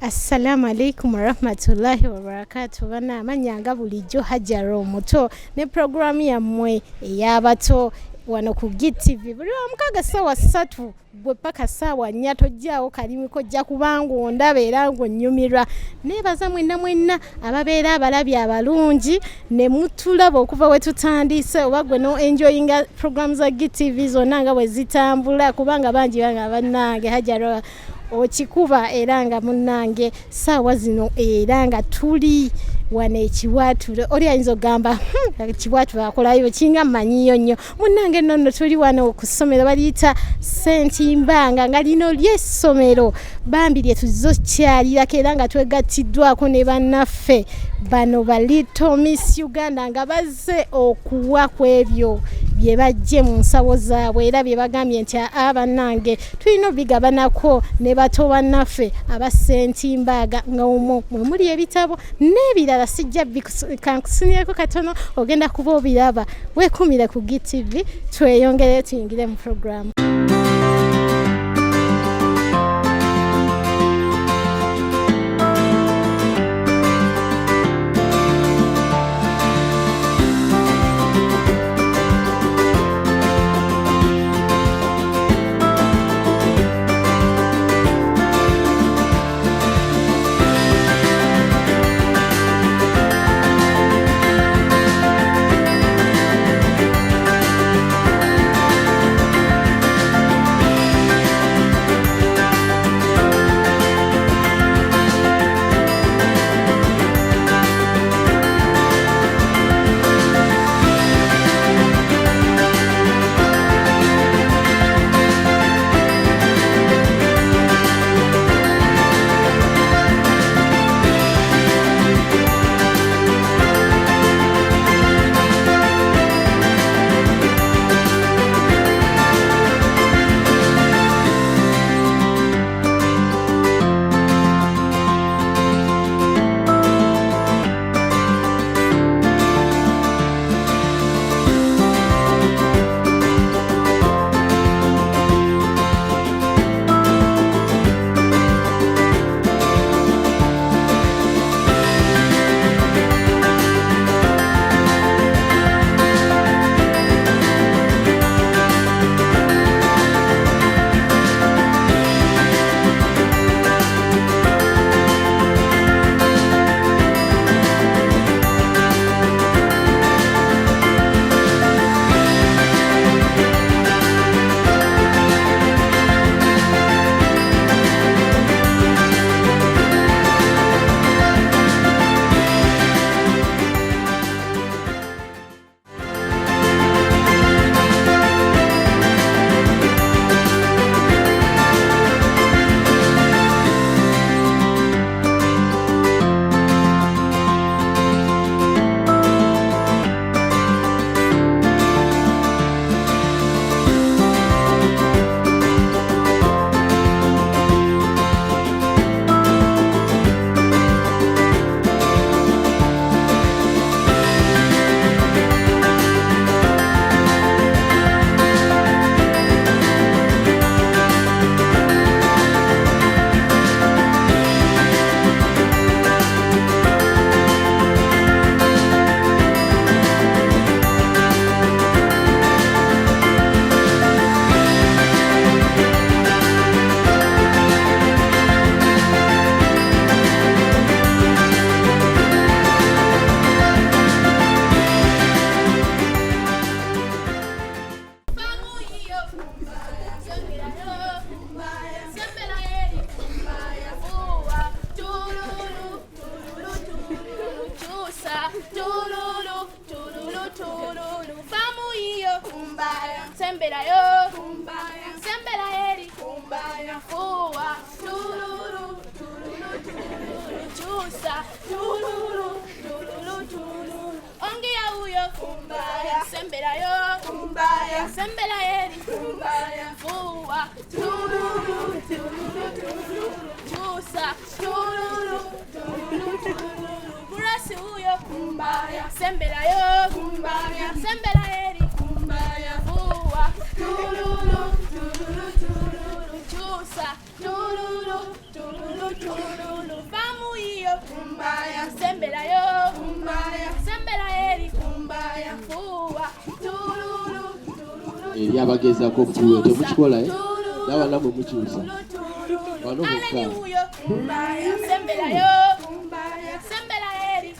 Assalamu alaikum warahmatullahi wabarakatuh. Bana amanyanga bulijjo Hajara omuto ne programu yammwe ey'abato wano ku GTV buli omukaga sawa 3 bwe paka sawa 4 tojjaawo kalimi kojja kubanga ondaba era ng'onnyumirwa. Neebaza mwenna ababeera abalabi abalungi ne mutulaba okuva we tutandise oba gwe no enjoyinga programu za GTV zonna nga bwe zitambula kubanga bangi banga bannange Hajara okikuba era nga munnange saawa zino era nga tuli wane ekiwatule oli ayinza ogamba ekiwatule akolayo kinga manyiyo nnyo munnange nonno tuli wano okusomero baliyita Sentimbanga nga lino ly'essomero bambi lye tuzokyalirako era nga twegattiddwako ne bannaffe bano ba Little Miss Uganda nga bazze okuwa ku ebyo bye bajje mu nsawo zaabwe era bye bagambye nti abannange tulina obigabanako ne bato bannaffe aba Sentimbanga nga omwo muli ebitabo n'ebirala sijja kankusunyeko katono ogenda kuba obiraba weekumire ku GTV tweyongere tuyingire mu programu. Sembera yo, kumbaya. Sembera eri, kumbaya. Fuwa, tululu, tululu, tululu, chusa, tululu, tululu, tululu. Ongia uyo, kumbaya. Sembera yo, kumbaya. Sembera eri, kumbaya. Fuwa, tululu, tululu, tululu, chusa, tululu, tululu, tululu. Burasi uyo, kumbaya. Sembera yo, kumbaya. Sembera eri, kumbaya. Fuwa, tululu, tululu, tululu, chusa, tululu, tululu, tululu. Eryabagezaako okutuula temukikola n'aba namwe mukyusa wano mukka Semberayo, sembera eri,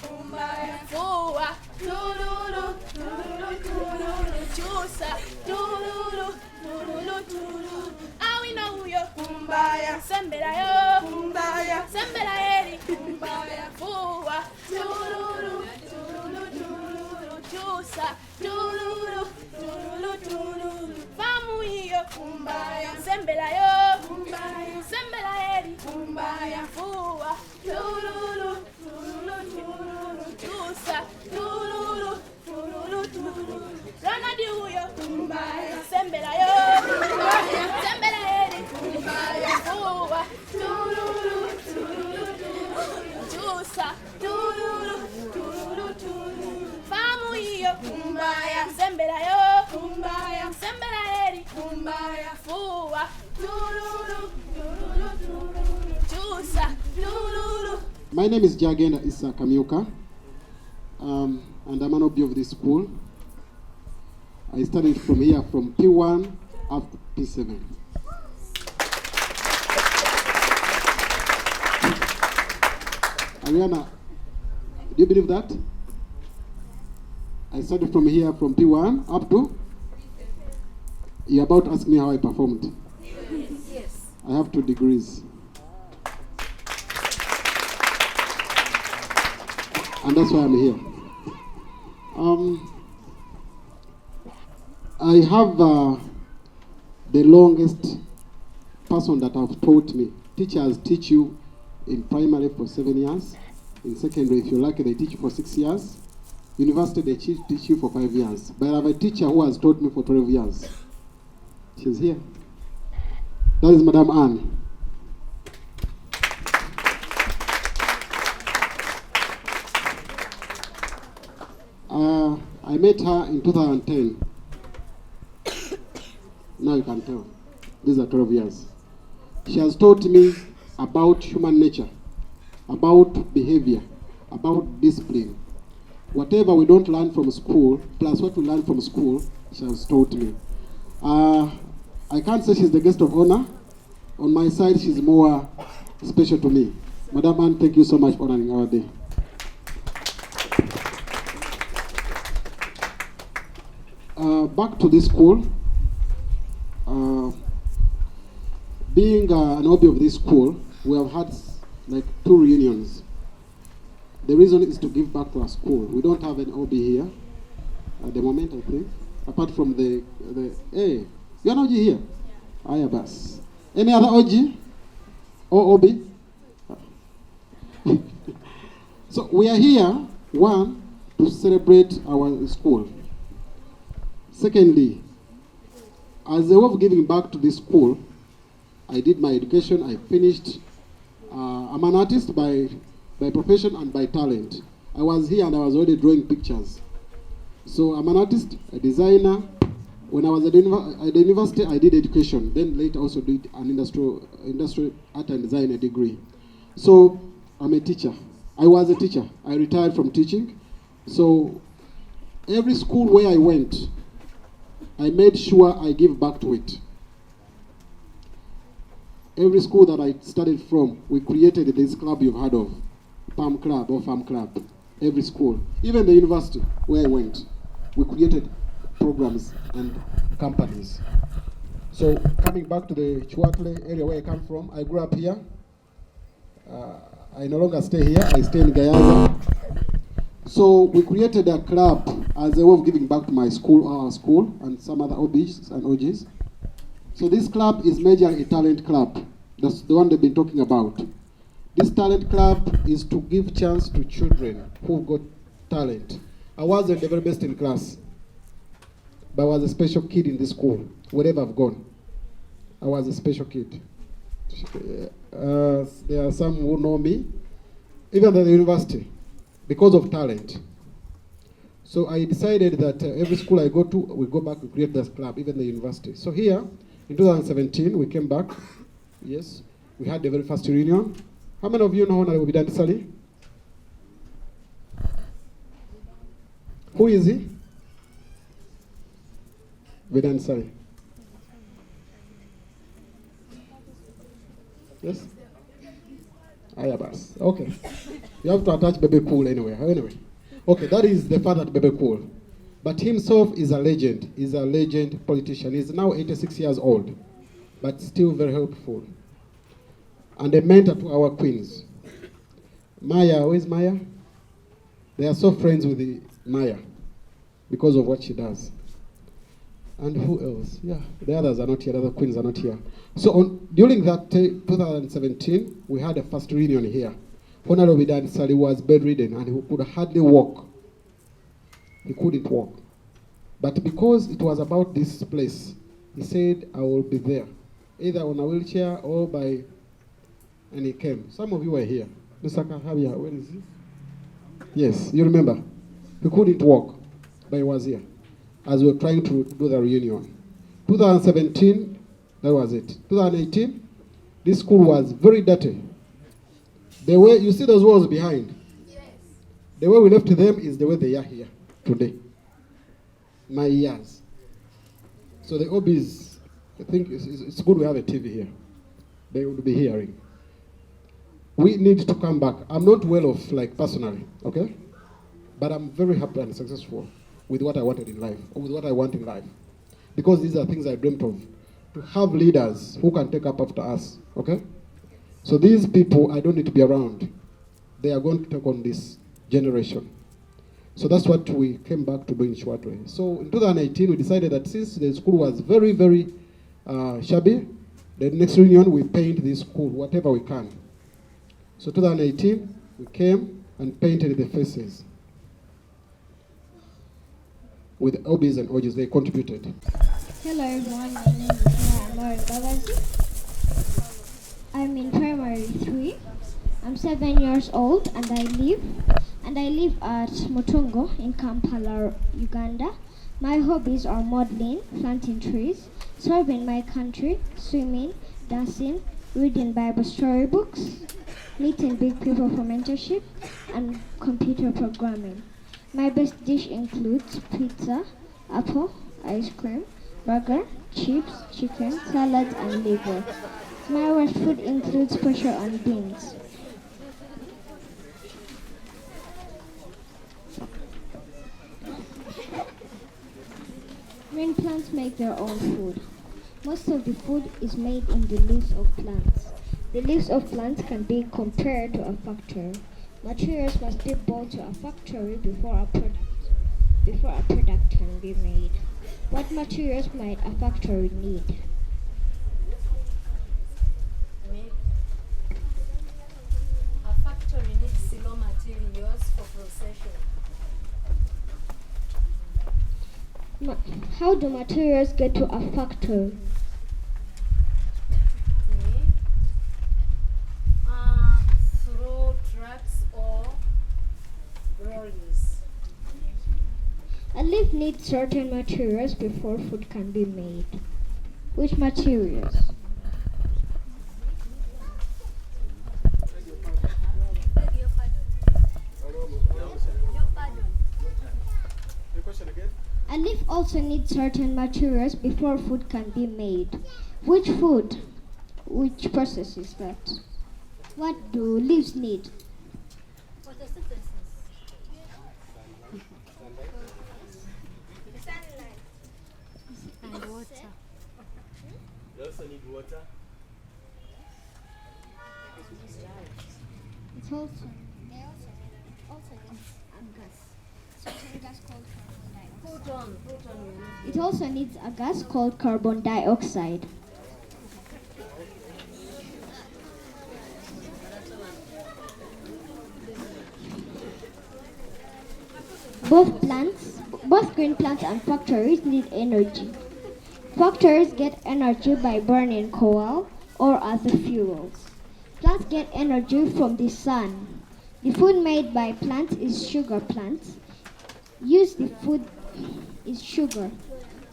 fuwa, tululu, tululu, tululu, chusa, tululu, tululu, tululu. Awino huyo, semberayo, sembera eri, fuwa, tululu, tululu, tululu, chusa, tululu, tululu, tululu. Famu hiyo, semberayo, sembera eri, fuwa, tululu, tululu, tululu, chusa, tululu, tululu, tululu. Ronald huyo, semberayo, sembera eri, fuwa, tululu, tululu, tululu, chusa, tululu, tululu, tululu. Famu hiyo, semberayo, sembera eri, fuwa, tululu, tululu, tululu, chusa, tululu. My name is Jagenda Issa Kamyuka, and I'm an OB of this school. I studied from here from P1 up to P7. Ariana, do you believe that? I studied from here from P1 up to? You're about to ask me how I performed. Yes. I have 2 degrees. And that's why I'm here. I have the longest person that have taught me. Teachers teach you in primary for 7 years. In secondary, if you're lucky, they teach you for 6 years. University, they teach you for 5 years. But I have a teacher who has taught me for 12 years. She's here. That is Madame Anne. I met her in 2010. Now you can tell. These are 12 years. She has taught me about human nature, about behavior, about discipline. Whatever we don't learn from school, plus what we learn from school, she has taught me. I can't say she's the guest of honor. On my side, she's more special to me. Madam Anne, thank you so much for honoring our day. Back to this school. Being an OB of this school, we have had like 2 reunions. The reason is to give back to our school. We don't have an OB here at the moment, I think, apart from the hey, you're an OG here? Yeah. Ayabas. Any other OG or OB? So we are here, 1, to celebrate our school. Secondly, as a way of giving back to this school, I did my education, I finished. I'm an artist by profession and by talent. I was here and I was already drawing pictures. So I'm an artist, a designer. When I was at the university, I did education. Then later also did an industrial art and design degree. So I'm a teacher. I was a teacher. I retired from teaching. So every school where I went, I made sure I give back to it. Every school that I studied from, we created this club you've heard of, Palm Club or Farm Club. Every school, even the university where I went, we created programs and companies. So coming back to the Chuatle area where I come from, I grew up here. I no longer stay here, I stay in Gayaza. So we created a club as a way of giving back to my school, our school, and some other OBs and OGs. So this club is majorly a talent club. That's the one they've been talking about. This talent club is to give chance to children who've got talent. I wasn't the very best in class, but I was a special kid in this school. Wherever I've gone, I was a special kid. There are some who know me, even at the university, because of talent. So I decided that every school I go to, we go back and create this club, even the university. So here, in 2017, we came back. Yes, we had the very first reunion. How many of you know Honorable Bidanti Sali? Who is he? Vedan Sari. Yes? Ayabas. Okay. You have to attach Bebe Cool anyway. Anyway. Okay, that is the father to Bebe Cool. But himself is a legend. He's a legend politician. He's now 86 years old, but still very helpful. And a mentor to our queens. Maya, where's Maya? They are so friends with Maya because of what she does. And who else? Yeah, the others are not here. The other queens are not here. So during that 2017, we had a first reunion here. Honorable Bidan Sali was bedridden and he could hardly walk. He couldn't walk. But because it was about this place, he said, I will be there, either on a wheelchair or by, and he came. Some of you were here. Mr. Kahabia, where is he? Yes, you remember. He couldn't walk, but he was here as we were trying to do the reunion. 2017, that was it. 2018, this school was very dirty. The way, you see those walls behind? Yes. The way we left them is the way they are here today. My years. So the OBs, I think it's good we have a TV here. They would be hearing. We need to come back. I'm not well off, like, personally, okay? But I'm very happy and successful with what I wanted in life, or with what I want in life. Because these are things I dreamt of. To have leaders who can take up after us, okay? So these people, I don't need to be around. They are going to take on this generation. So that's what we came back to do in Shwatwe. So in 2018, we decided that since the school was very, very shabby, the next reunion, we paint this school, whatever we can. So 2018, we came and painted the faces. With OBs and OGs, they contributed. Hello everyone, my name is Mary Babaji. I'm in primary 3. I'm 7 years old and I live at Mutungo in Kampala, Uganda. My hobbies are modeling, planting trees, serving my country, swimming, dancing, reading Bible storybooks, meeting big people for mentorship, and computer programming. My best dish includes pizza, apple, ice cream, burger, chips, chicken, salad, and liver. My worst food includes posho and beans. Green plants make their own food. Most of the food is made in the leaves of plants. The leaves of plants can be compared to a factory. Materials must be brought to a factory before a product can be made. What materials might a factory need? A factory needs raw materials for processing. How do materials get to a factory? Through trucks or lorries. A leaf needs certain materials before food can be made. Which materials? A leaf also needs certain materials before food can be made. Which food? Which process is that? What do leaves need? And water. They also need water. It also need a gas. Certain gas called carbon dioxide. It also needs a gas called carbon dioxide. Both green plants and factories need energy. Factories get energy by burning coal or other fuels. Plants get energy from the sun. The food made by plants is sugar. Plants use the food is sugar.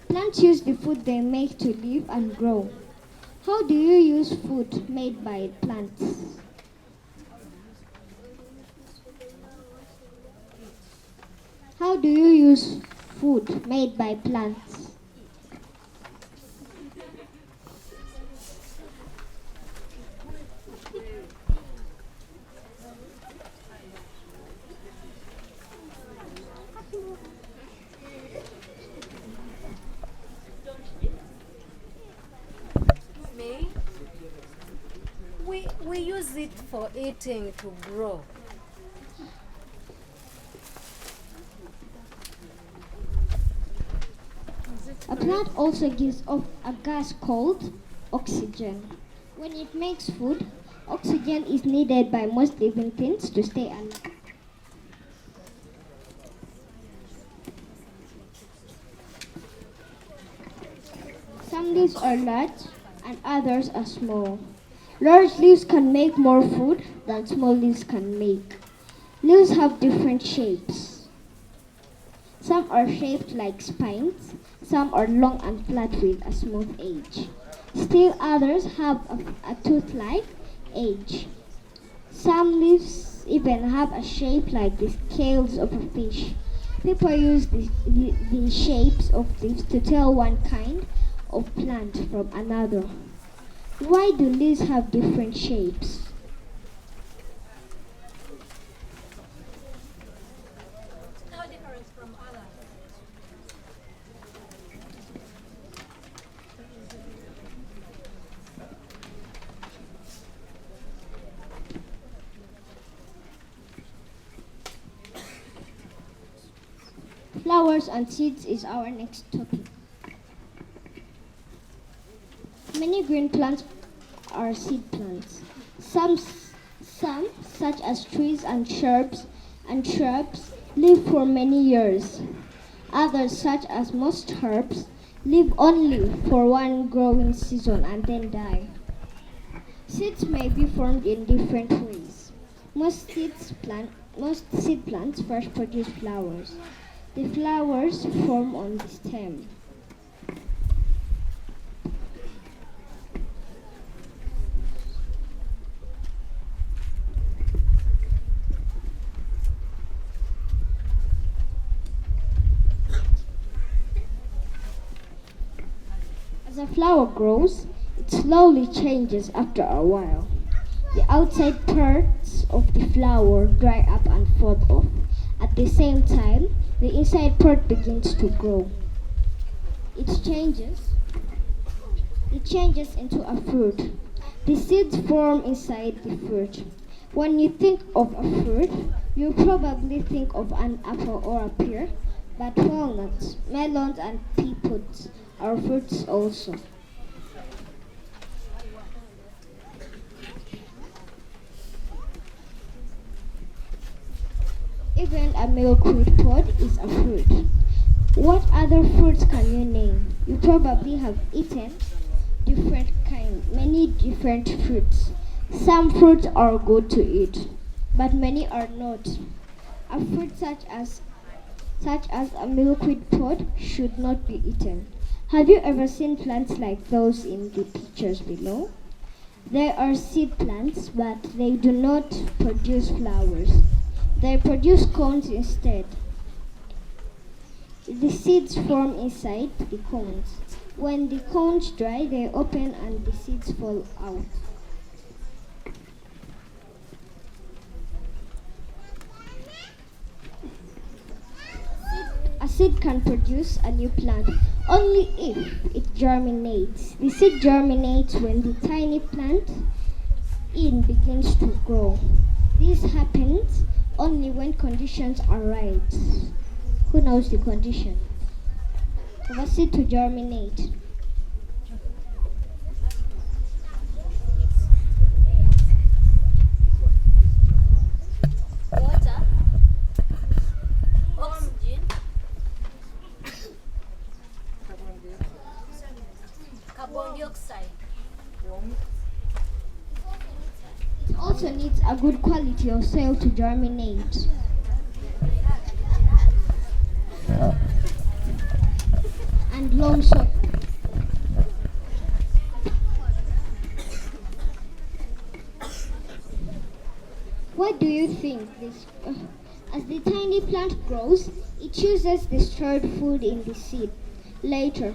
Plants use the food they make to live and grow. How do you use food made by plants? How do you use food made by plants? it for eating to grow? A plant also gives off a gas called oxygen. When it makes food, oxygen is needed by most living things to stay alive. Some leaves are large and others are small. Large leaves can make more food than small leaves can make. Leaves have different shapes. Some are shaped like spines, some are long and flat with a smooth edge. Still others have a tooth-like edge. Some leaves even have a shape like the scales of a fish. People use the shapes of leaves to tell one kind of plant from another. Why do leaves have different shapes? How different from others? Flowers and seeds is our next topic. Many green plants are seed plants. Some, such as trees and shrubs, live for many years. Others, such as most herbs, live only for one growing season and then die. Seeds may be formed in different ways. Most seed plants first produce flowers. The flowers form on the stem. As a flower grows, it slowly changes after a while. The outside parts of the flower dry up and fall off. At the same time, the inside part begins to grow. It changes into a fruit. The seeds form inside the fruit. When you think of a fruit, you probably think of an apple or a pear, but walnuts, melons, and peanuts are fruits also. Even a milkweed pod is a fruit. What other fruits can you name? You probably have eaten many different fruits. Some fruits are good to eat, but many are not. A fruit such as a milkweed pod should not be eaten. Have you ever seen plants like those in the pictures below? They are seed plants, but they do not produce flowers. They produce cones instead. The seeds form inside the cones. When the cones dry, they open and the seeds fall out. A seed can produce a new plant only if it germinates. The seed germinates when the tiny plant begins to grow. This happens only when conditions are right. Who knows the condition of a seed to germinate? Water, oxygen, carbon dioxide. It also needs a good quality of soil to germinate. And loam soil. What do you think? As the tiny plant grows, it chooses the stored food in the seed. Later,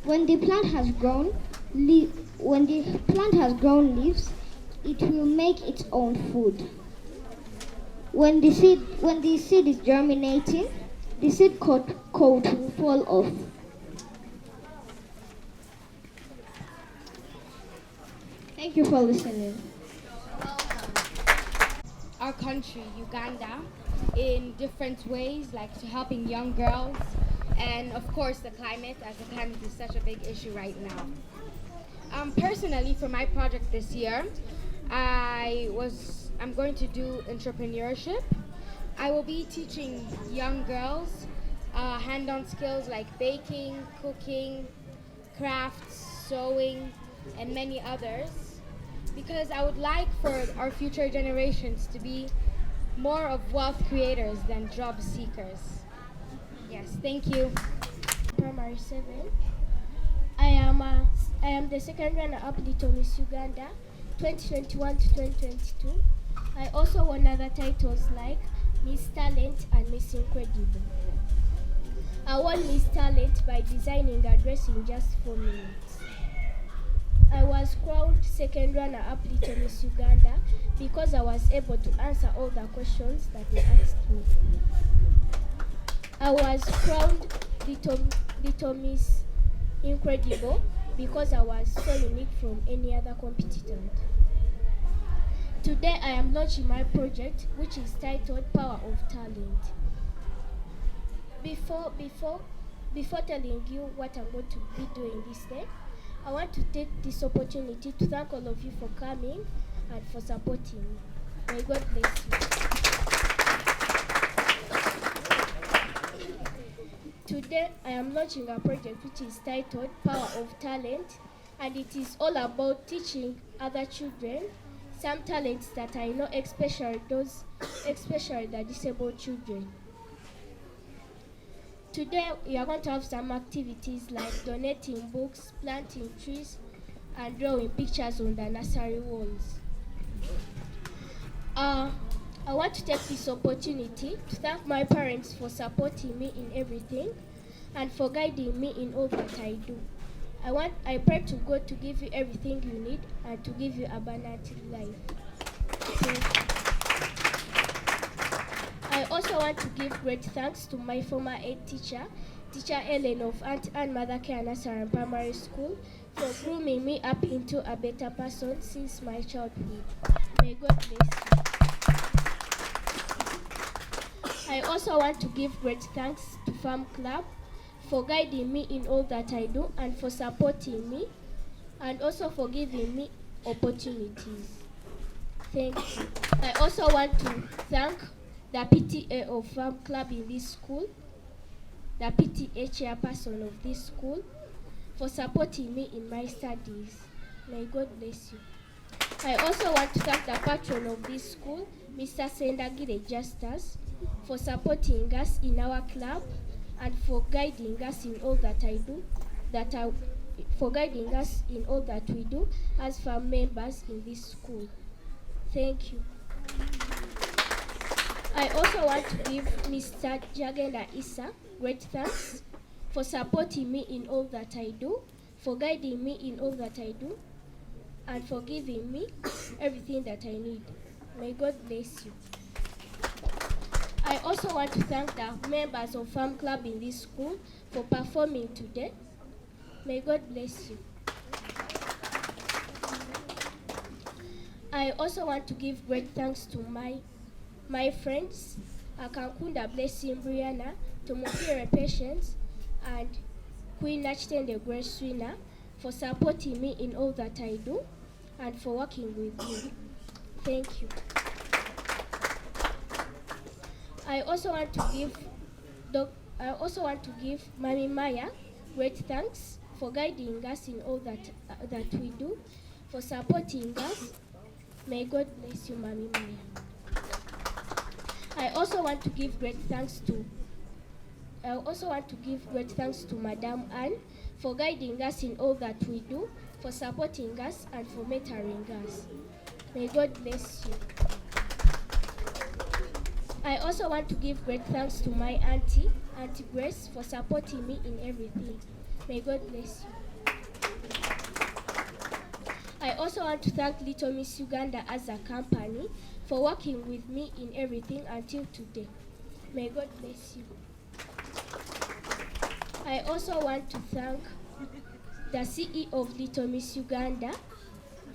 when the plant has grown leaves, it will make its own food. When the seed is germinating, the seed coat will fall off. Thank you for listening. Welcome. our country, Uganda, in different ways, like to helping young girls, and of course the climate, as the climate is such a big issue right now. Personally, for my project this year, I'm going to do entrepreneurship. I will be teaching young girls hand-on skills like baking, cooking, crafts, sewing, and many others, because I would like for our future generations to be more of wealth creators than job seekers. Yes, thank you. Primary 7. I am the second runner-up Little Miss Uganda 2021 to 2022. I also won other titles like Miss Talent and Miss Incredible. I won Miss Talent by designing a dress in just 4 minutes. I was crowned second runner-up Little Miss Uganda because I was able to answer all the questions that they asked me. I was crowned Little Miss Incredible because I was so unique from any other competitor. Today I am launching my project, which is titled Power of Talent. Before telling you what I'm going to be doing this day, I want to take this opportunity to thank all of you for coming and for supporting me. May God bless you. Today I am launching a project which is titled Power of Talent, and it is all about teaching other children some talents that I know, especially the disabled children. Today we are going to have some activities like donating books, planting trees, and drawing pictures on the nursery walls. I want to take this opportunity to thank my parents for supporting me in everything and for guiding me in all that I do. I pray to God to give you everything you need and to give you abundant life. I also want to give great thanks to my former aid teacher, Teacher Ellen of Aunt and Mother Care Nursery Primary School, for grooming me up into a better person since my childhood. May God bless you. I also want to give great thanks to Farm Club for guiding me in all that I do and for supporting me and also for giving me opportunities. Thank you. I also want to thank the PTA of Farm Club in this school, the PTA chairperson of this school, for supporting me in my studies. May God bless you. I also want to thank the patron of this school, Mr. Sendagire Justus, for supporting us in our club and for guiding us in all that I do, for guiding us in all that we do as farm members in this school. Thank you. I also want to give Mr. Jagenda Issa great thanks for supporting me in all that I do, for guiding me in all that I do, and for giving me everything that I need. May God bless you. I also want to thank the members of Farm Club in this school for performing today. May God bless you. I also want to give great thanks to my friends, Akankunda Blessing Brianna, Tomokire Patience, and Queen Nachitende Grace Winner for supporting me in all that I do and for working with me. Thank you. I also want to give Mami Maya great thanks for guiding us in all that we do, for supporting us. May God bless you, Mami Maya. I also want to give great thanks to Madame Anne for guiding us in all that we do, for supporting us and for mentoring us. May God bless you. I also want to give great thanks to my Auntie Grace, for supporting me in everything. May God bless you. I also want to thank Little Miss Uganda as a company for working with me in everything until today. May God bless you. I also want to thank the CEO of Little Miss Uganda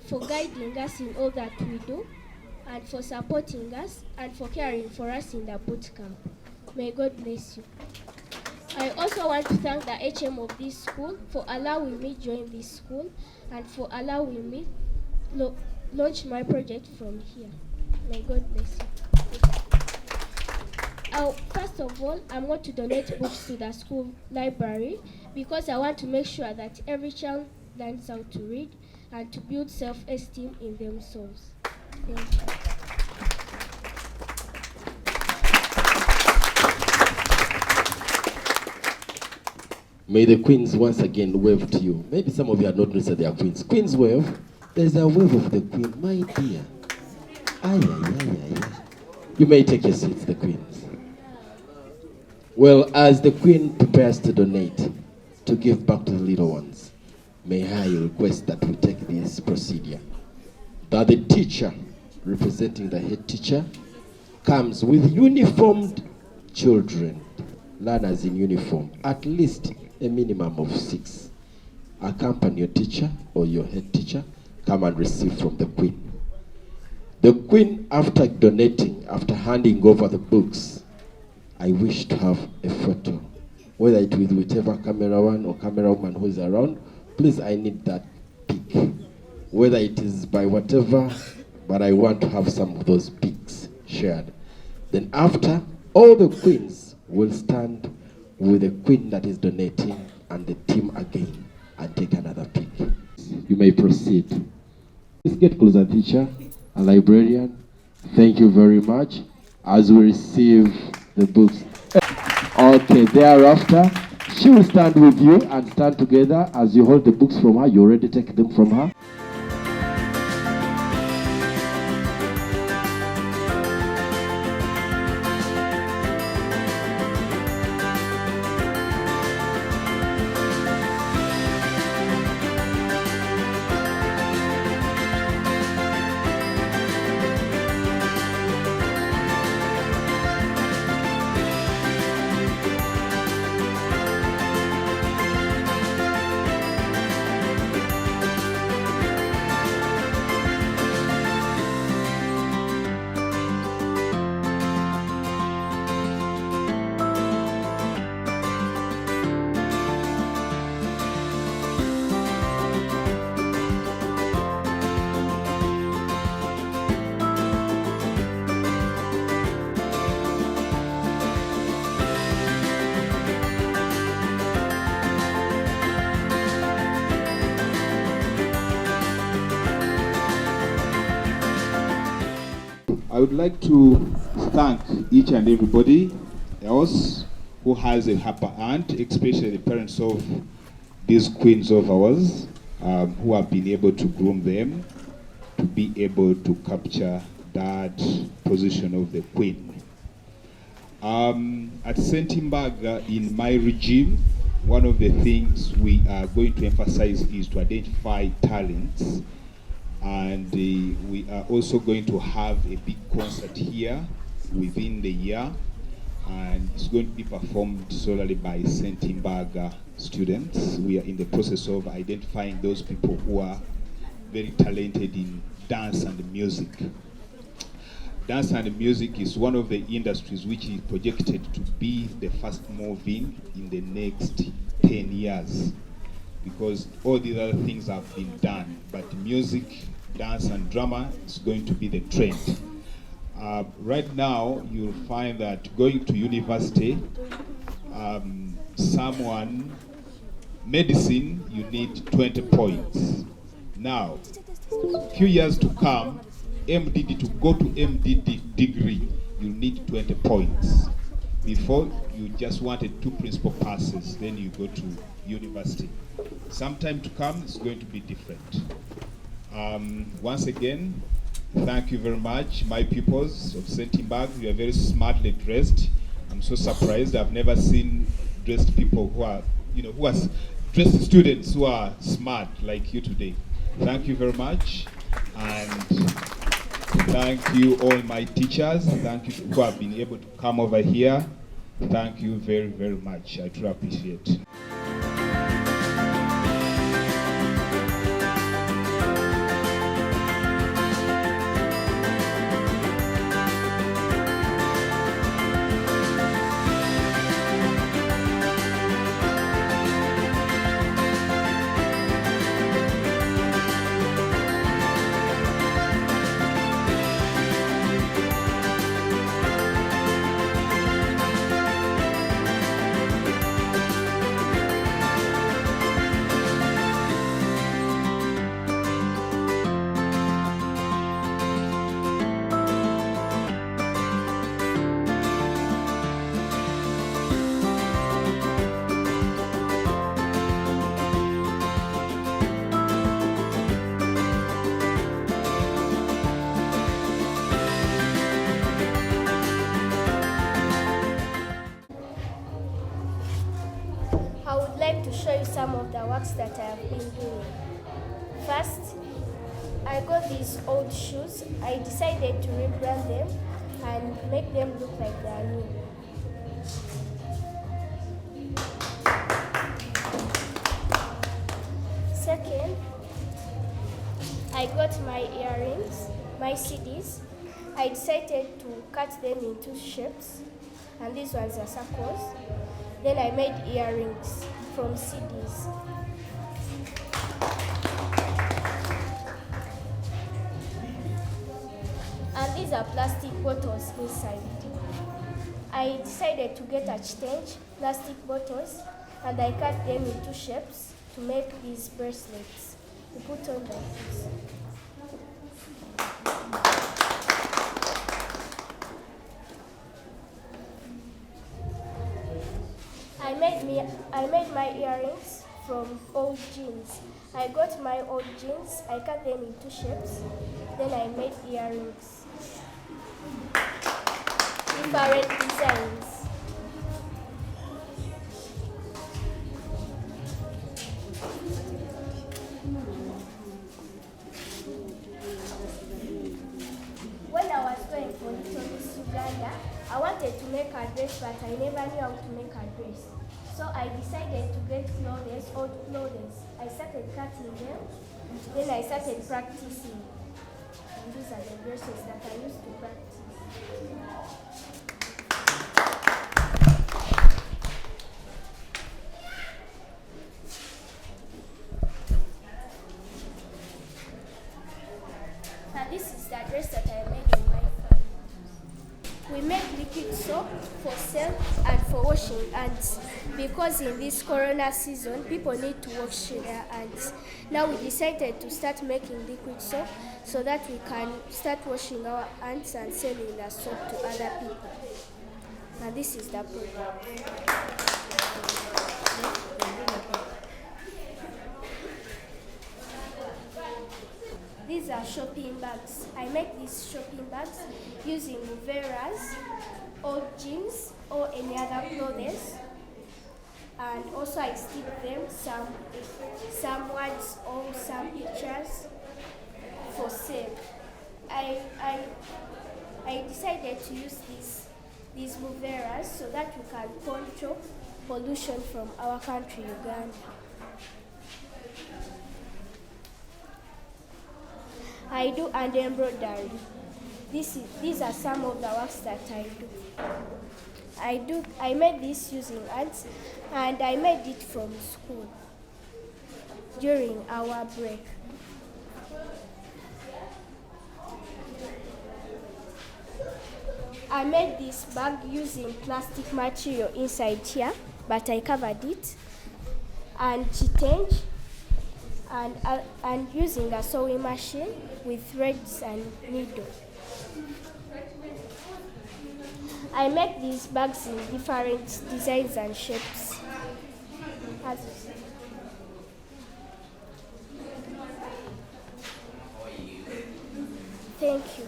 for guiding us in all that we do and for supporting us and for caring for us in the boot camp. May God bless you. I also want to thank the HM of this school for allowing me join this school and for allowing me launch my project from here. May God bless you. First of all, I want to donate books to the school library because I want to make sure that every child learns how to read and to build self-esteem in themselves. Thank you. May the queens once again wave to you. Maybe some of you are not noticed that they are queens. Queens wave. There's a wave of the queen, my dear. Ay, ay, ay, ay. You may take your seats, the queens. Well, as the queen prepares to donate, to give back to the little ones, may I request that we take this procedure. That the teacher, representing the head teacher, comes with uniformed children, learners in uniform, at least a minimum of 6. Accompany your teacher or your head teacher, come and receive from the queen. The queen, after donating, after handing over the books, I wish to have a photo, whether it with whichever cameraman or camerawoman who is around. Please, I need that pic, whether it is by whatever, but I want to have some of those pics shared. Then after, all the queens will stand with the queen that is donating and the team again and take another pic. You may proceed. Please get closer, teacher, a librarian. Thank you very much as we receive the books. Okay, thereafter, she will stand with you and stand together as you hold the books from her. You already take them from her. I would like to thank each and everybody else who has a upper hand, especially the parents of these queens of ours, who have been able to groom them to be able to capture that position of the queen. At Sentimbaga, in my regime, one of the things we are going to emphasize is to identify talents. And we are also going to have a big concert here within the year, and it's going to be performed solely by Sentimbaga students. We are in the process of identifying those people who are very talented in dance and music. Dance and music is one of the industries which is projected to be the fast moving in the next 10 years. Because all these other things have been done, but music, dance and drama is going to be the trend. Right now, you'll find that going to university, medicine, you need 20 points. Now, few years to come, MDD, to go to MDD degree, you need 20 points. Before, you just wanted 2 principal passes, then you go to university. Sometime to come, it's going to be different. Once again, thank you very much, my pupils of Sentimbaga. You are very smartly dressed. I'm so surprised. I've never seen dressed people who are, who are dressed students who are smart like you today. Thank you very much, and thank you all my teachers. Thank you who have been able to come over here. Thank you very, very much. I truly appreciate it. to show you some of the works that I have been doing. First, I got these old shoes. I decided to rebrand them and make them look like they are new. Second, I got my earrings, my CDs. I decided to cut them into shapes, and these ones are circles. Then I made earrings from CDs. And these are plastic bottles inside. I decided to get a change plastic bottles, and I cut them into shapes to make these bracelets to put on like this. I made my earrings from old jeans. I got my old jeans, I cut them into shapes, then I made earrings. Different designs. When I was going for Little Miss Uganda, I wanted to make a dress, but I never knew how to make a dress. So I decided to get clothes, old clothes. I started cutting them, then I started practicing. And these are the dresses that I used to practice. And this is the dress that I made in my farm. We make liquid soap for sale and for washing hands, because in this corona season people need to wash their hands. Now we decided to start making liquid soap so that we can start washing our hands and selling the soap to other people. And this is the product. These are shopping bags. I make these shopping bags using Veras, old jeans, or any other clothes. And also I stick them some words or some pictures for sale. I decided to use these Veras so that we can control pollution from our country, Uganda. I do hand embroidery. These are some of the works that I do. I made this using ants, and I made it from school during our break. I made this bag using plastic material inside here, but I covered it, and change. And using a sewing machine with threads and needle. I make these bags in different designs and shapes. As you see. Thank you.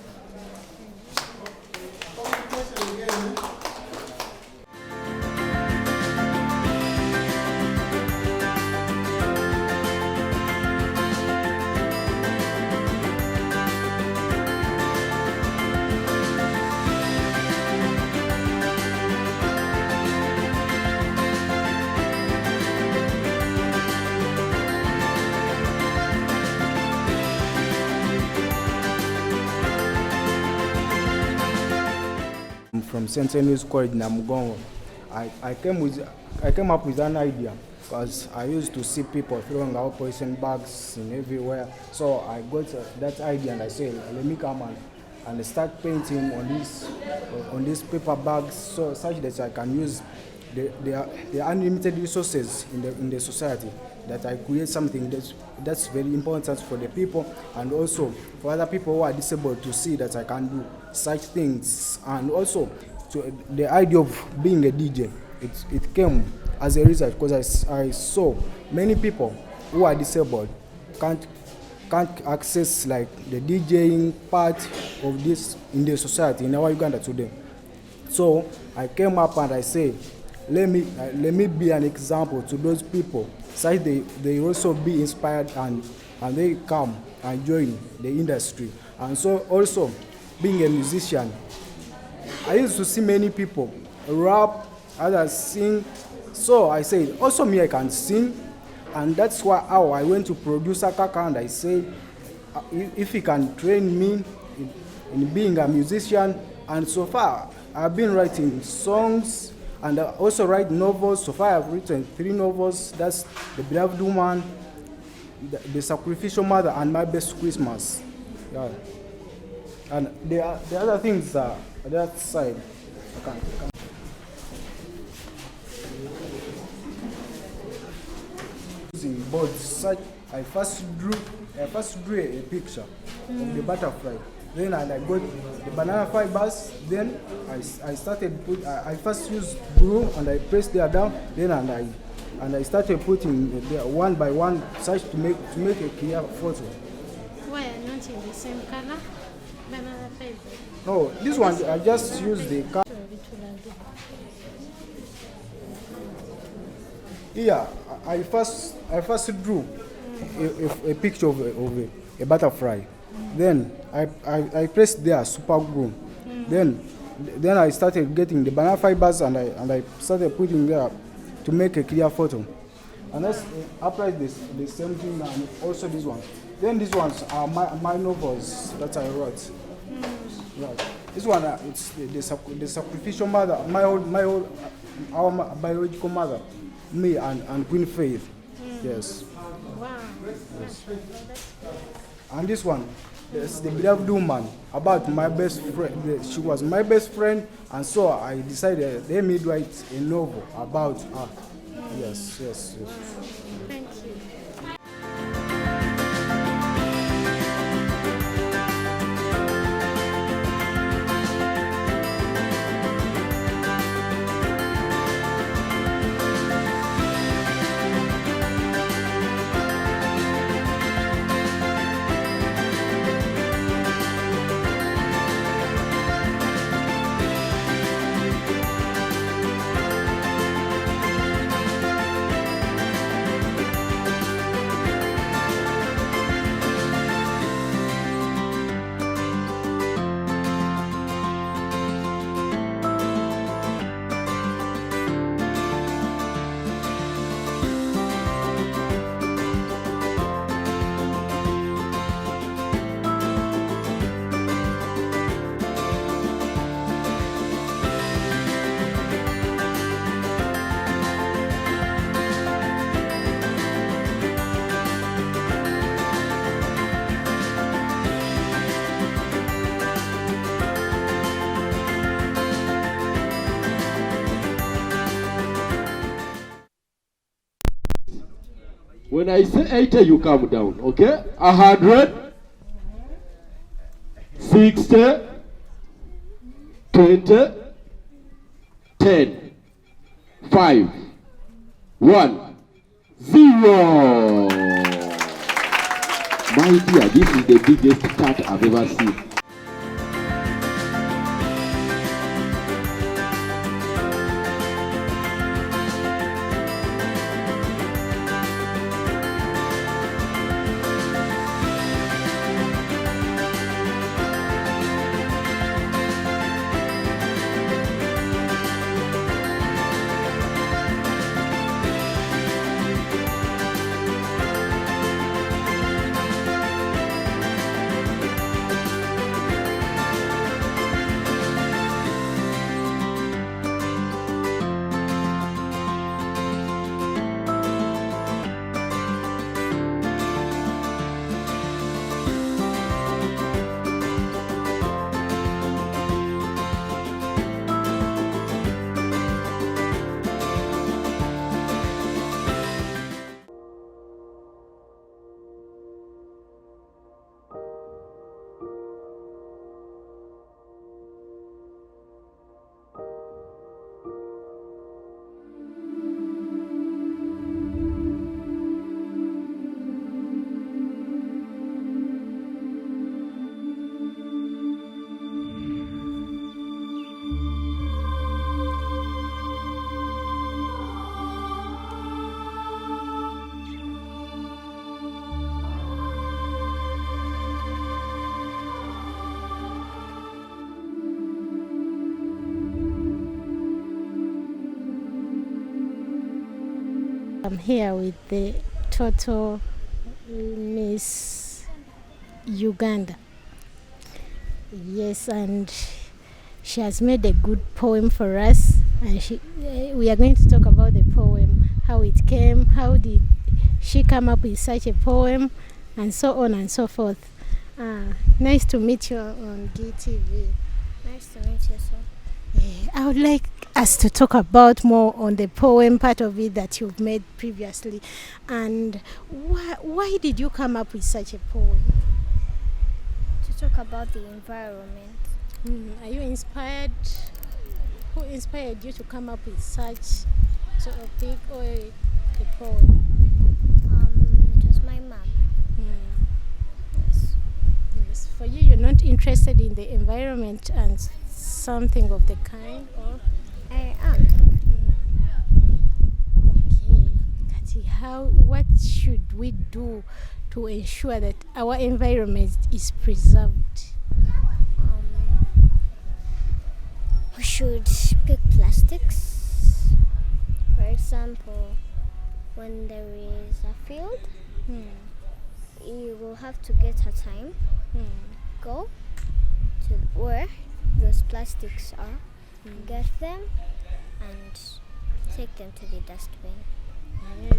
From St. Louis College Namugongo. I came up with an idea because I used to see people throwing out poison bags in everywhere. So I got that idea and I said, let me come and start painting on these paper bags, so such that I can use the unlimited resources in the society, that I create something that's very important for the people and also for other people who are disabled to see that I can do such things. And also to the idea of being a DJ, it came as a result because I saw many people who are disabled can't access like the DJing part of this in the society in our Uganda today. So I came up and I say, let me be an example to those people, so they also be inspired and they come and join the industry. And so also being a musician, I used to see many people rap, others sing. So I said, also me, I can sing. And that's why how I went to producer Kaka and I said, if he can train me in being a musician. And so far, I've been writing songs and I also write novels. So far, I've written 3 novels. That's The Beloved Woman, the Sacrificial Mother, and My Best Christmas. Yeah. And the other things are that side. I can't. Using boards, such I first drew a picture of the butterfly. Then I got the banana fibers. Then I started I first used glue and I pressed there down. Then and I started putting there one by one, such to make a clear photo. Why are not in the same color? Banana fiber. No, this one I just used the color. Yeah, I first drew a picture of a butterfly. Then I pressed there super glue. Then I started getting the banana fibers and I started putting there to make a clear photo. And that's applied the same thing and also this one. Then these ones are my novels that I wrote. Right. This one it's the sacrificial mother, our biological mother, me and Queen Faith. Yes. Wow. Yes. And this one, it's The Beloved Woman, about my best friend. She was my best friend, and so I decided let me write a novel about her. Yes. Thank you. When I say 80, you come down, okay? 100, 60, 20, 10, 5, 1, 0. My dear, this is the biggest cat I've ever seen. I'm here with the total Miss Uganda. Yes, and she has made a good poem for us, and we are going to talk about the poem, how it came, how did she come up with such a poem, and so on and so forth. Nice to meet you on GTV. Nice to meet you, sir. I would like us to talk about more on the poem part of it that you've made previously, and why did you come up with such a poem? To talk about the environment. Are you inspired? Who inspired you to come up with such sort of big or a poem? It was my mom. Yes. Yes. For you, you're not interested in the environment and something of the kind, or? I am. Okay, Kati, what should we do to ensure that our environment is preserved? We should pick plastics. For example, when there is a field, you will have to get a time, go to where those plastics are, get them, and take them to the dustbin.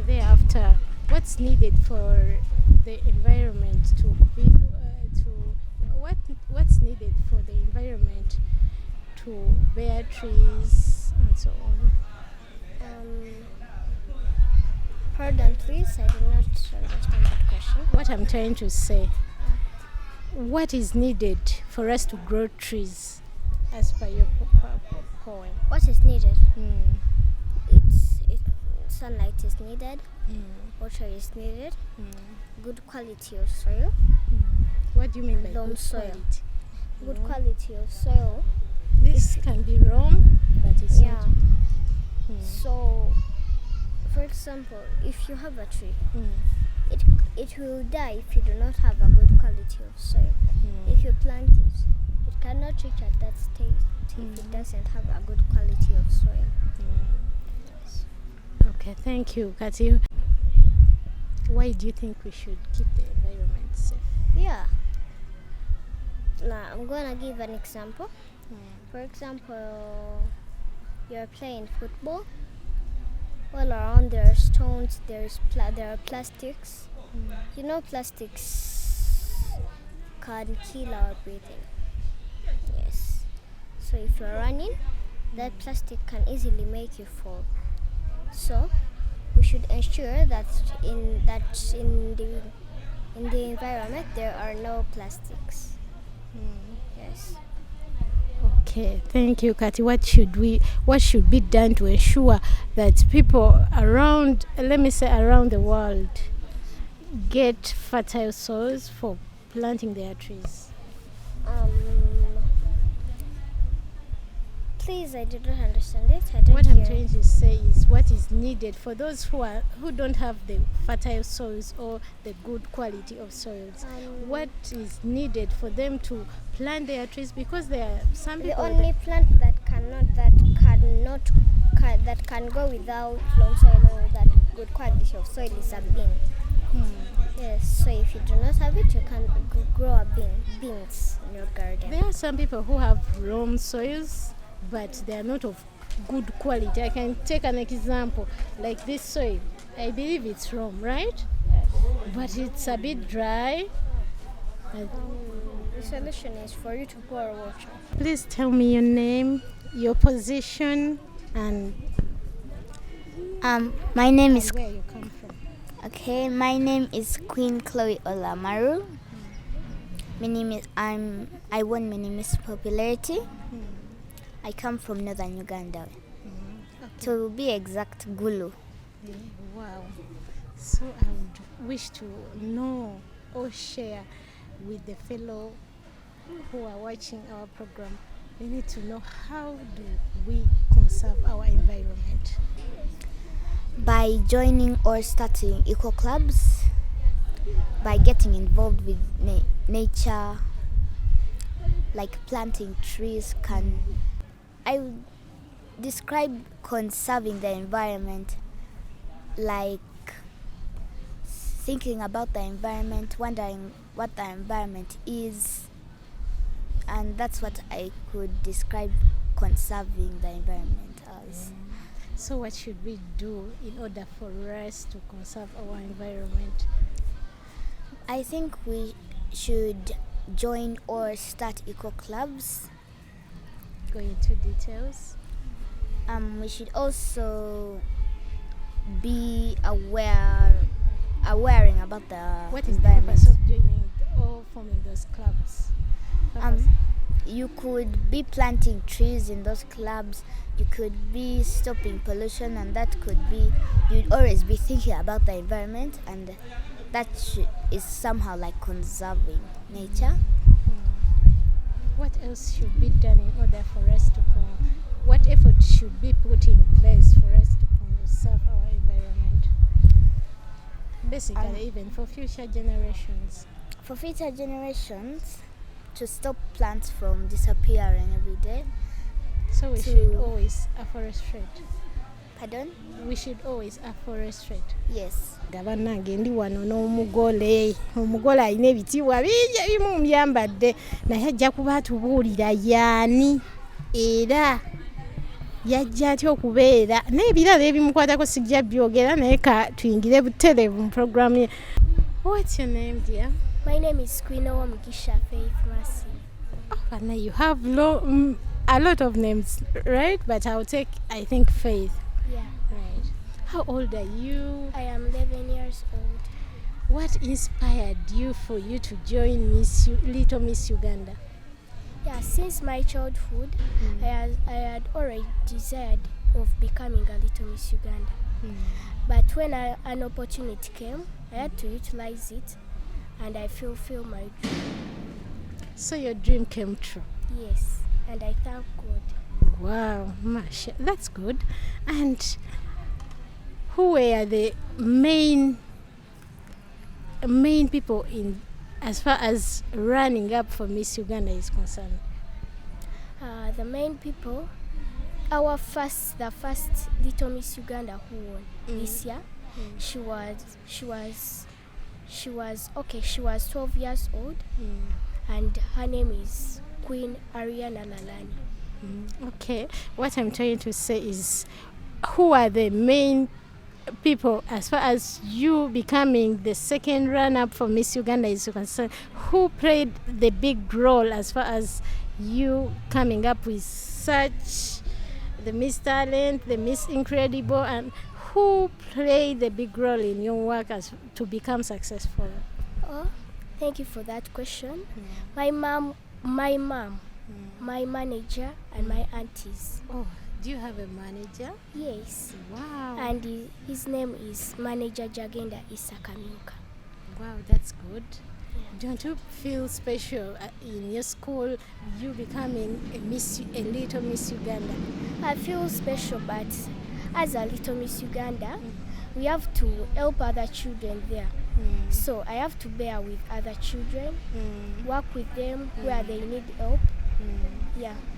Thereafter, what's needed for the environment to be what's needed for the environment to bear trees and so on? Pardon, please, I do not understand that question. What I'm trying to say, what is needed for us to grow trees as per your poem? What is needed? Sunlight is needed, water is needed, good quality of soil. What do you mean by loam good soil? Quality? Good quality of soil. This can be wrong, but it's yeah. not. So, for example, if you have a tree, it will die if you do not have a good quality of soil. If you plant it, it cannot reach at that stage if it doesn't have a good quality of soil. Okay, thank you, Kati. Why do you think we should keep the environment safe? Yeah. Now, I'm gonna give an example. For example, you're playing football. All around there are stones, there are plastics. You know, plastics can kill our breathing. Yes. So if you're running, that plastic can easily make you fall. So we should ensure that in the environment there are no plastics. Yes. Okay, thank you, Kati. What should be done to ensure that people around the world get fertile soils for planting their trees? Please, I did not understand it. What I'm trying to say is what is needed for those who don't have the fertile soils or the good quality of soils. What is needed for them to plant their trees, because there are some people. The only plant that can go without loam soil or that good quality of soil is a bean. Yes, so if you do not have it, you can grow beans in your garden. There are some people who have loam soils, but they are not of good quality. I can take an example, like this soil. I believe it's loam, right? Yes. But it's a bit dry. The solution is for you to pour water. Please tell me your name, your position, and my name is where you come from. Okay, my name is Queen Chloe Olamaru. My name is I won Minimis popularity. I come from northern Uganda. To be exact, Gulu. Wow. So I would wish to know or share with the fellow who are watching our program. We need to know, how do we conserve our environment? By joining or starting eco clubs, by getting involved with nature, like planting trees. I would describe conserving the environment like thinking about the environment, wondering what the environment is, and that's what I could describe conserving the environment as. So what should we do in order for us to conserve our environment? I think we should join or start eco clubs. Go into details. We should also be awareing about the What is the environment. purpose of joining or forming those clubs? You could be planting trees in those clubs. You could be stopping pollution, and that could be, you'd always be thinking about the environment, and that is somehow like conserving nature. What else should be done in order for us to what effort should be put in place for us to conserve our environment? Basically, even for future generations. For future generations, to stop plants from disappearing every day. So we should always afforestate. Pardon? We should always afforestate. Yes. Gabanange ndi wano n'omugole alina ebitiibwa bingi ebimu byambadde naye ajja kuba atubuulira yaani era yajja atya okubeera n'ebirala ebimukwatako sijja byogera naye ka tuyingire butereevu mu programu ye. What's your name, dear? My name is Queen Omugisha Faith Mercy. Oh, Anna, you have a lot of names, right? But I'll take, I think, Faith. Yeah. Right. How old are you? I am 11 years old. What inspired you for you to join Little Miss Uganda? Yeah, since my childhood, I had already desired of becoming a Little Miss Uganda. But when an opportunity came, I had to utilize it, and I fulfilled my dream. So your dream came true? Yes, and I thank God. Wow, Masha, that's good. And who were the main people in, as far as running up for Miss Uganda is concerned? The main people, the first Little Miss Uganda who won this year, she was 12 years old, and her name is Queen Ariana Lalani. Okay, what I'm trying to say is, who are the main people as far as you becoming the second run-up for Miss Uganda is concerned? Who played the big role as far as you coming up with such the Miss Talent, the Miss Incredible, and who played the big role in your work as to become successful? Oh, thank you for that question. My mom, my manager, and my aunties. Oh, do you have a manager? Yes. Wow. And his name is Manager Jagenda Isakamioka. Wow, that's good. Don't you feel special in your school, you becoming a Little Miss Uganda? I feel special, but as a Little Miss Uganda, we have to help other children there. So I have to bear with other children, work with them where they need help,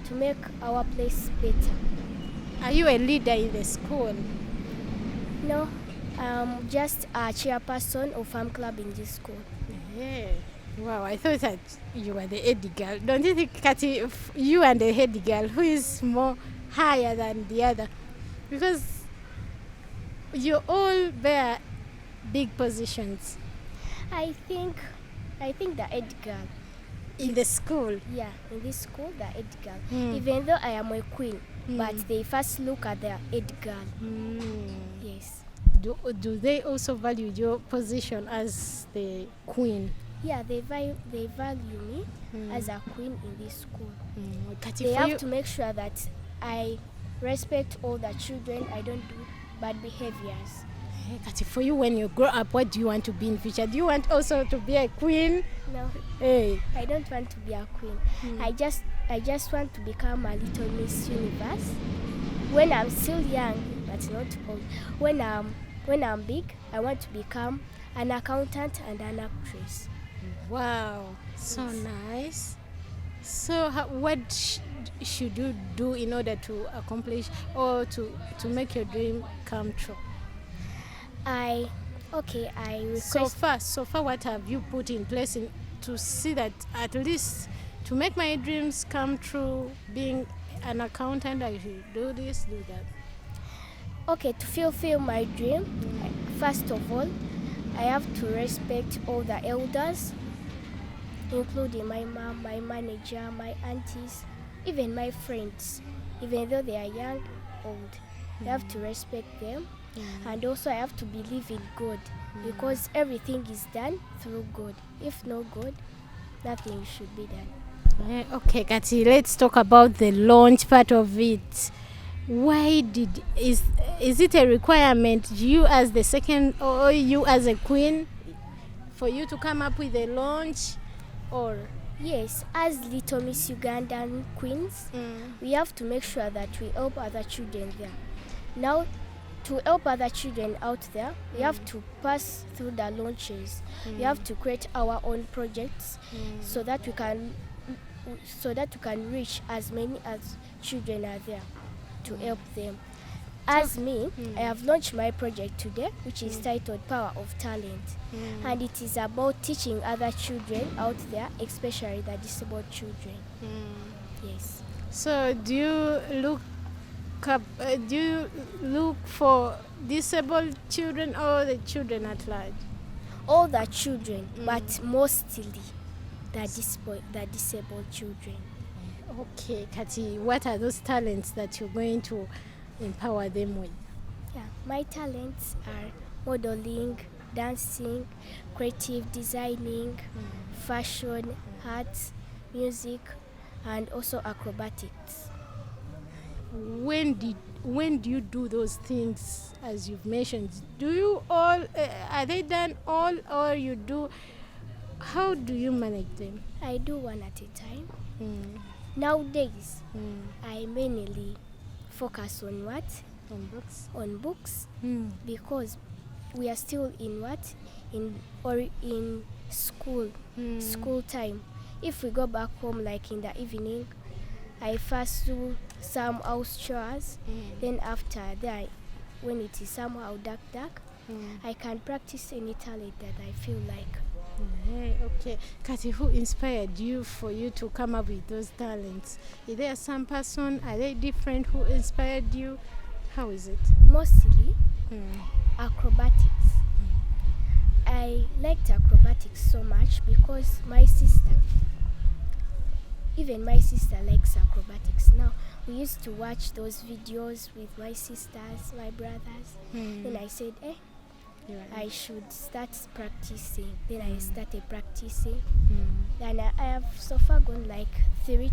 to make our place better. Are you a leader in the school? No, I'm just a chairperson of farm club in this school. Yeah. Wow, I thought that you were the head girl. Don't you think, Kati, you and the head girl, who is more higher than the other? Because you all bear big positions. I think the head girl. In the school? Yeah, in this school, the head girl. Even though I am a queen, but they first look at the head girl. Yes. Do they also value your position as the queen? Yeah, they value me as a queen in this school. Kati, they have to make sure that I respect all the children. I don't do bad behaviors. Hey, Kati, for you, when you grow up, what do you want to be in future? Do you want also to be a queen? No. Hey. I don't want to be a queen. I just want to become a Little Miss Universe. When I'm still young, but not old. When I'm big, I want to become an accountant and an actress. Wow, so nice. So what should you do in order to accomplish or to make your dream come true? I request. So far, what have you put in place to see that at least to make my dreams come true, being an accountant, I should do this, do that. Okay, to fulfill my dream, first of all, I have to respect all the elders, including my mom, my manager, my aunties, even my friends, even though they are young, old. I have to respect them. And also I have to believe in God, because everything is done through God. If no God, nothing should be done. Okay, Kati, let's talk about the launch part of it. Why is it a requirement, you as the second or you as a queen, for you to come up with a launch, or? Yes, as Little Miss Ugandan queens, we have to make sure that we help other children there. Now, to help other children out there, we have to pass through the launches. We have to create our own projects so that we can reach as many as children are there to help them. As me, I have launched my project today, which is titled Power of Talent. And it is about teaching other children out there, especially the disabled children. Yes. So do you look for disabled children or the children at large? All the children, but mostly the disabled children. Okay, Kati, what are those talents that you're going to empower them with? Yeah, my talents are modeling, dancing, creative designing, fashion, arts, music, and also acrobatics. When do you do those things as you've mentioned? Do you all are they done all, or you do? How do you manage them? I do one at a time. Nowadays, I mainly focus on what? On books, because we are still in school time. If we go back home, like in the evening, I first do some house chores. Then after that, when it is somehow dark, I can practice any talent that I feel like. Okay. Kati, who inspired you for you to come up with those talents? Is there some person, are they different, who inspired you? How is it? Mostly acrobatics. I liked acrobatics so much because my sister likes acrobatics. Now, we used to watch those videos with my sisters, my brothers. Then I said, I should start practicing. Then I started practicing. And I have so far gone like three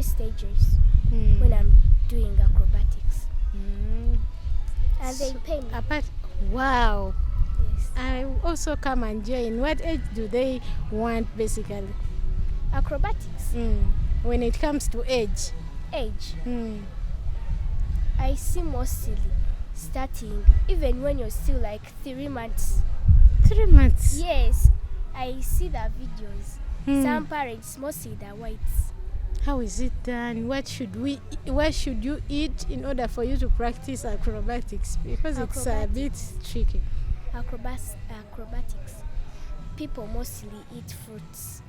stages when I'm doing acrobatics. And they pay me. Wow. Yes. I also come and join. What age do they want, basically? Acrobatics. When it comes to age. I see mostly starting even when you're still like 3 months. 3 months? Yes, I see the videos. Some parents, mostly the whites. How is it done? What should you eat in order for you to practice acrobatics? Because it's a bit tricky. Acrobatics. People mostly eat fruits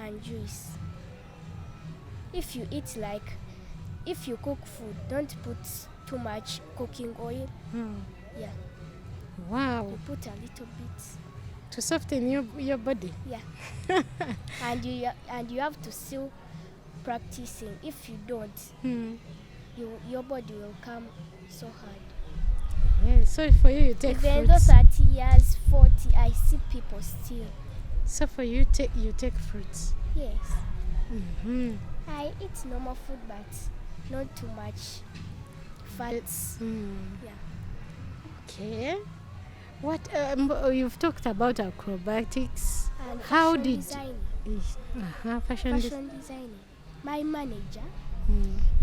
and juice. If you cook food, don't put too much cooking oil. Yeah. Wow. You put a little bit to soften your body. Yeah. and you have to still practicing. If you don't, your body will come so hard. Yeah, so for you take even fruits. though 30 years, 40, I see people still. So for you take fruits. Yes. I eat normal food, but not too much fats. Yeah. Okay. What you've talked about acrobatics. And how fashion did designing. Fashion Designing. My manager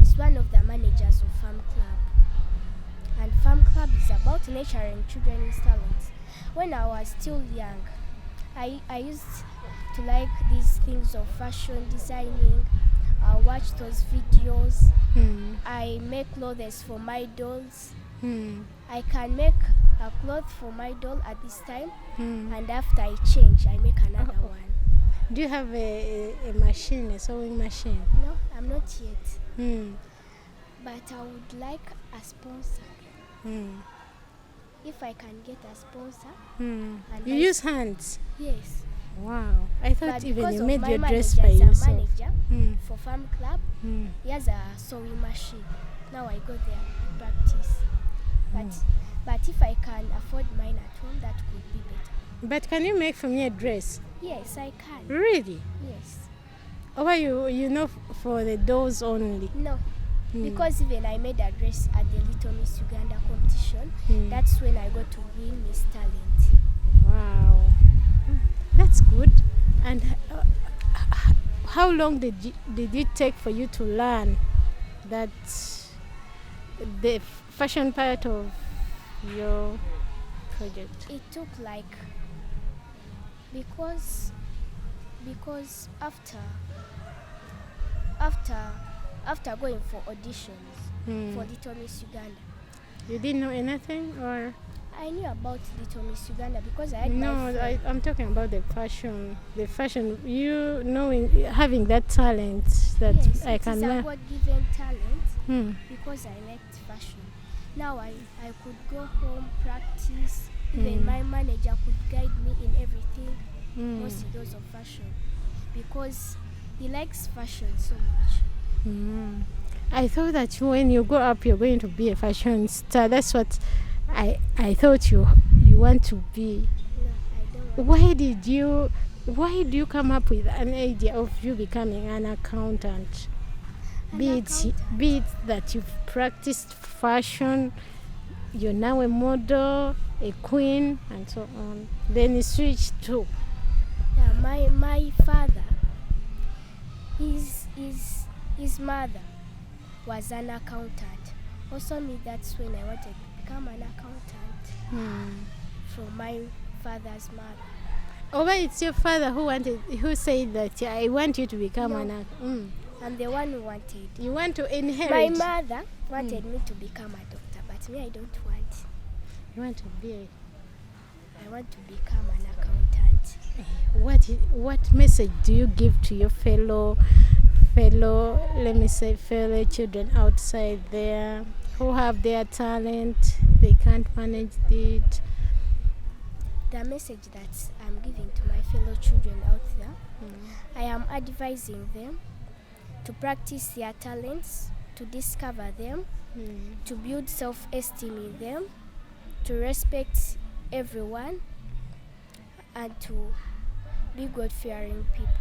is one of the managers of Farm Club. And Farm Club is about nurturing children's talents. When I was still young, I used to like these things of fashion designing. I watch those videos. I make clothes for my dolls. I can make a cloth for my doll at this time, and after I change, I make another one. Do you have a machine, a sewing machine? No, I'm not yet. But I would like a sponsor. If I can get a sponsor. And You use hands? Yes. Wow. I thought But even because you of made my your manager, dress by as a yourself. manager for farm club, he has a sewing machine. Now I go there to practice. But if I can afford mine at home, that could be better. But can you make for me a dress? Yes, I can. Really? Yes. Or you know for the dolls only? No. Because even I made a dress at the Little Miss Uganda competition. That's when I got to win Miss Talent. Wow. That's good. And how long did it take for you to learn that the fashion part of your project? It took like because after going for auditions for Little Miss Uganda, you didn't know anything, or? I knew about Little Miss Uganda because I had I'm talking about the fashion. You knowing, having that talent that yes, I can learn. It's a God-given talent because I liked fashion. Now I could go home, practice. Even my manager could guide me in everything. Mostly those of fashion because he likes fashion so much. I thought that when you grow up, you're going to be a fashion star. That's what I thought you want to be. No, I don't. Why do you come up with an idea of you becoming an accountant? Be it that you've practiced fashion, you're now a model, a queen, and so on. Then you switch to. Yeah, my father, his mother was an accountant. Also me, that's when I wanted to become an accountant from my father's mother. Oh, but it's your father who said that I want you to become an accountant. I'm the one who wanted. You want to inherit. My mother wanted me to become a doctor, but me I don't want. You want to be I want to become an accountant. What message do you give to your fellow children outside there who have their talent, they can't manage it? The message that I'm giving to my fellow children out there, I am advising them to practice their talents, to discover them, to build self-esteem in them, to respect everyone, and to be God-fearing people.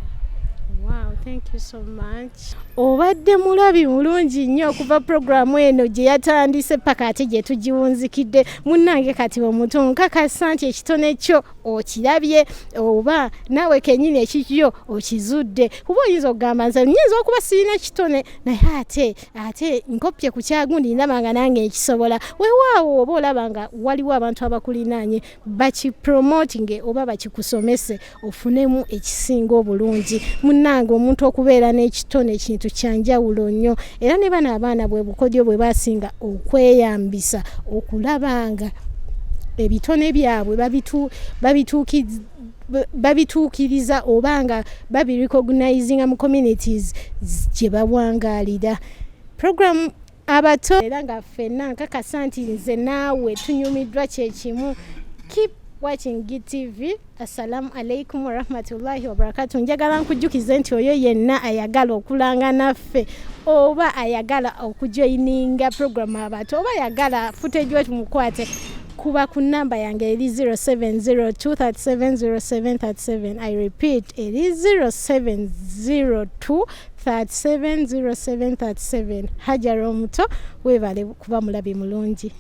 Wow, thank you so much. Obadde mulabi mulungi nnyo okuva programu eno gye yatandise paka ate gye tugiwunzikidde. Munnange kati omuto nkakasa nti ekitone kyo okirabye oba naawe kennyini ekikyo okizudde. Kuba oyinza okugamba nze nnyinza okuba sirina kitone naye ate nkopye ku kyagundi ndaba nga nange nkisobola. Weewaawo oba olaba nga waliwo abantu abakulinaanye bakipromoting oba bakikusomese ofunemu ekisinga obulungi. Munnange omuntu okubeera n'ekitone kintu kyanjawulo nnyo era ne bano abaana bwe bukodyo bwe basinga okweyambisa okulabanga ebitone byabwe babituukiriza oba nga babirecognizinga mu communities gye bawangaalira. Program Abato era nga ffenna nkakasa nti nze naawe tunyumiddwa kyekimu. Keep watching GTV. Assalamu alaikum wa rahmatullahi wa barakatuh. Njagala nkujjukize nti oyo yenna ayagala okulanga naffe oba ayagala okujoininga program Abato oba ayagala footage wetu mukwate kuba ku namba yange eri 0702370737. I repeat, it is 0702370737. Hajara omuto, weebale kuba mulabi mulungi.